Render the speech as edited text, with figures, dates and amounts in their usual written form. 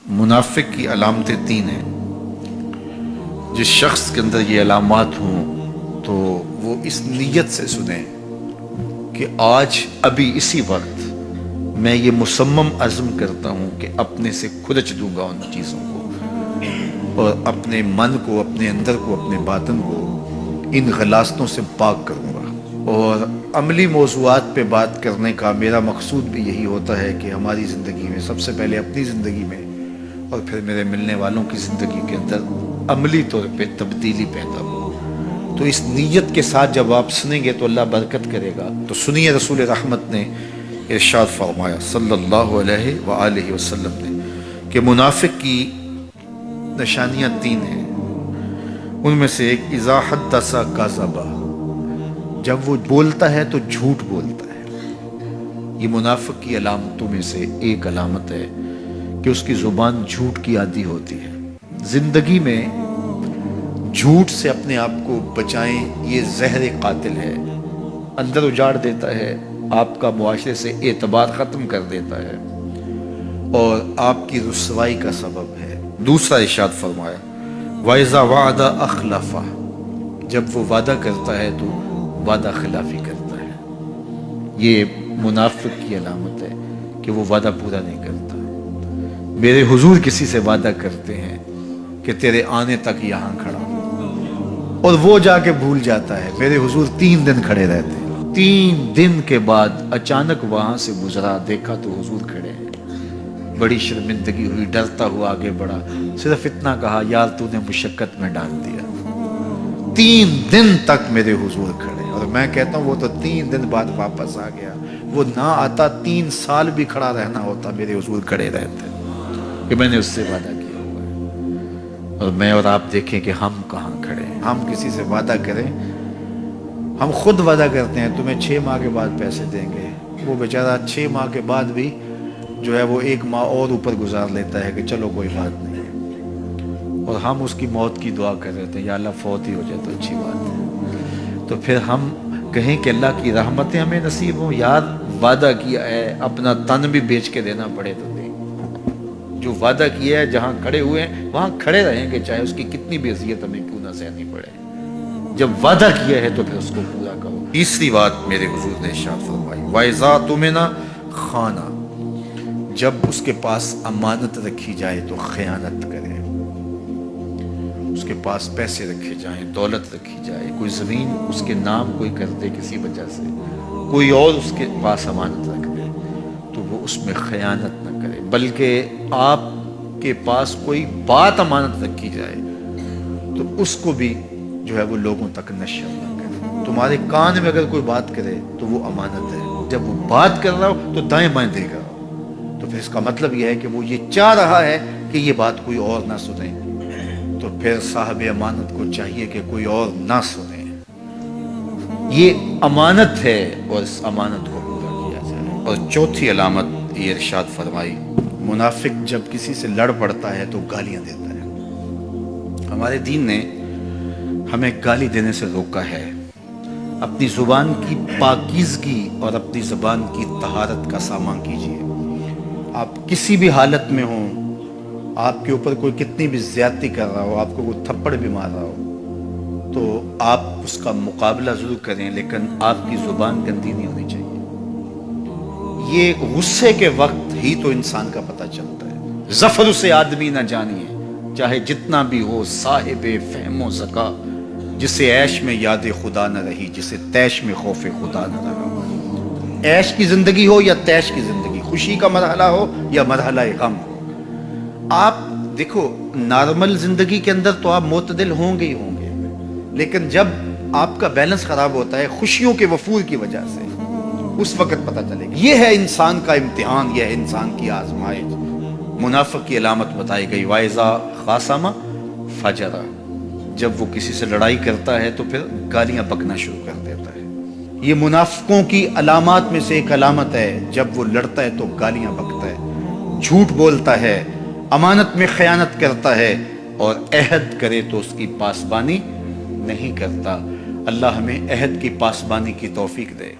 منافق کی علامتیں تین ہیں. جس شخص کے اندر یہ علامات ہوں تو وہ اس نیت سے سنیں کہ آج ابھی اسی وقت میں یہ مصمم عزم کرتا ہوں کہ اپنے سے کھرچ دوں گا ان چیزوں کو، اور اپنے من کو، اپنے اندر کو، اپنے باطن کو ان غلاظتوں سے پاک کروں گا. اور عملی موضوعات پہ بات کرنے کا میرا مقصود بھی یہی ہوتا ہے کہ ہماری زندگی میں، سب سے پہلے اپنی زندگی میں اور پھر میرے ملنے والوں کی زندگی کے اندر عملی طور پہ تبدیلی پیدا ہو. تو اس نیت کے ساتھ جب آپ سنیں گے تو اللہ برکت کرے گا. تو سنیے رسول رحمت نے ارشاد فرمایا صلی اللہ علیہ وآلہ وسلم نے کہ منافق کی نشانیاں تین ہیں. ان میں سے ایک اذا حدث کذب، جب وہ بولتا ہے تو جھوٹ بولتا ہے. یہ منافق کی علامتوں میں سے ایک علامت ہے کہ اس کی زبان جھوٹ کی عادی ہوتی ہے. زندگی میں جھوٹ سے اپنے آپ کو بچائیں، یہ زہر قاتل ہے. اندر اجاڑ دیتا ہے، آپ کا معاشرے سے اعتبار ختم کر دیتا ہے اور آپ کی رسوائی کا سبب ہے. دوسرا ارشاد فرمایا وَإِذَا وَعَدَ أَخْلَفَ، جب وہ وعدہ کرتا ہے تو وعدہ خلافی کرتا ہے. یہ منافق کی علامت ہے کہ وہ وعدہ پورا نہیں کرتا. میرے حضور کسی سے وعدہ کرتے ہیں کہ تیرے آنے تک یہاں کھڑا ہوں، اور وہ جا کے بھول جاتا ہے. میرے حضور 3 دن کھڑے رہتے ہیں. 3 دن کے بعد اچانک وہاں سے گزرا، دیکھا تو حضور کھڑے ہیں. بڑی شرمندگی ہوئی، ڈرتا ہوا آگے بڑھا، صرف اتنا کہا یار تو نے مشقت میں ڈال دیا. 3 دن تک میرے حضور کھڑے. اور میں کہتا ہوں وہ تو 3 دن بعد واپس آ گیا. وہ نہ آتا 3 سال بھی کھڑا رہنا ہوتا، میرے حضور کھڑے رہتے کہ میں نے اس سے وعدہ کیا ہوا ہے. اور میں اور آپ دیکھیں کہ ہم کہاں کھڑے ہیں. ہم کسی سے وعدہ کریں، ہم خود وعدہ کرتے ہیں تمہیں 6 ماہ کے بعد پیسے دیں گے. وہ بیچارہ 6 ماہ کے بعد بھی جو ہے وہ 1 ماہ اور اوپر گزار لیتا ہے کہ چلو کوئی بات نہیں ہے. اور ہم اس کی موت کی دعا کر رہے تھے یا اللہ فوت ہی ہو جائے تو اچھی بات ہے. تو پھر ہم کہیں کہ اللہ کی رحمتیں ہمیں نصیب ہوں. یار وعدہ کیا ہے، اپنا تن بھی بیچ کے دینا پڑے تو دیں. جو وعدہ کیا ہے جہاں کھڑے ہوئے ہیں وہاں کھڑے رہیں گے، چاہے اس کی کتنی بھی اذیت ہمیں کیوں نہ سہنی پڑے. جب وعدہ کیا ہے تو پھر اس کو پورا کرو. تیسری بات میرے حضور نے ارشاد فرمائی وَإِذَا تُؤْمِنَ خَانَ، جب اس کے پاس امانت رکھی جائے تو خیانت کرے. اس کے پاس پیسے رکھے جائیں، دولت رکھی جائے، کوئی زمین اس کے نام کوئی کر دے کسی وجہ سے، کوئی اور اس کے پاس امانت رکھ دے تو وہ اس میں خیانت نہ کرے. بلکہ آپ کے پاس کوئی بات امانت رکھی جائے تو اس کو بھی جو ہے وہ لوگوں تک نشر نہ کرے. تمہارے کان میں اگر کوئی بات کرے تو وہ امانت ہے. جب وہ بات کر رہا ہو تو دائیں بائیں دیکھ رہا ہو تو پھر اس کا مطلب یہ ہے کہ وہ یہ چاہ رہا ہے کہ یہ بات کوئی اور نہ سنے. تو پھر صاحب امانت کو چاہیے کہ کوئی اور نہ سنے. یہ امانت ہے اور اس امانت کو پورا کیا جائے. اور چوتھی علامت یہ ارشاد فرمائی منافق جب کسی سے لڑ پڑتا ہے تو گالیاں دیتا ہے. ہمارے دین نے ہمیں گالی دینے سے روکا ہے. اپنی زبان کی پاکیزگی اور اپنی زبان کی طہارت کا سامان کیجیے. آپ کسی بھی حالت میں ہوں، آپ کے اوپر کوئی کتنی بھی زیادتی کر رہا ہو، آپ کو کوئی تھپڑ بھی مار رہا ہو تو آپ اس کا مقابلہ ضرور کریں، لیکن آپ کی زبان گندی نہیں ہونی چاہیے. یہ غصے کے وقت ہی تو انسان کا پتہ چلتا ہے. ظفر سے آدمی نہ جانیے چاہے جتنا بھی ہو، صاحب فہم و ذکا، جسے عیش میں یاد خدا نہ رہی، جسے تیش میں خوف خدا نہ رہا. عیش کی زندگی ہو یا تیش کی زندگی، خوشی کا مرحلہ ہو یا مرحلہ غم ہو، آپ دیکھو نارمل زندگی کے اندر تو آپ معتدل ہوں گے ہی ہوں گے، لیکن جب آپ کا بیلنس خراب ہوتا ہے خوشیوں کے وفور کی وجہ سے، اس وقت پتہ چلے گا. یہ ہے انسان کا امتحان، یہ ہے انسان کی آزمائش. منافق کی علامت بتائی گئی وَإِذَا خَاصَمَ فَجَرَ، جب وہ کسی سے لڑائی کرتا ہے تو پھر گالیاں بکنا شروع کر دیتا ہے. یہ منافقوں کی علامات میں سے ایک علامت ہے. جب وہ لڑتا ہے تو گالیاں بکتا ہے، جھوٹ بولتا ہے، امانت میں خیانت کرتا ہے، اور عہد کرے تو اس کی پاسبانی نہیں کرتا. اللہ ہمیں عہد کی پاسبانی کی توفیق دے.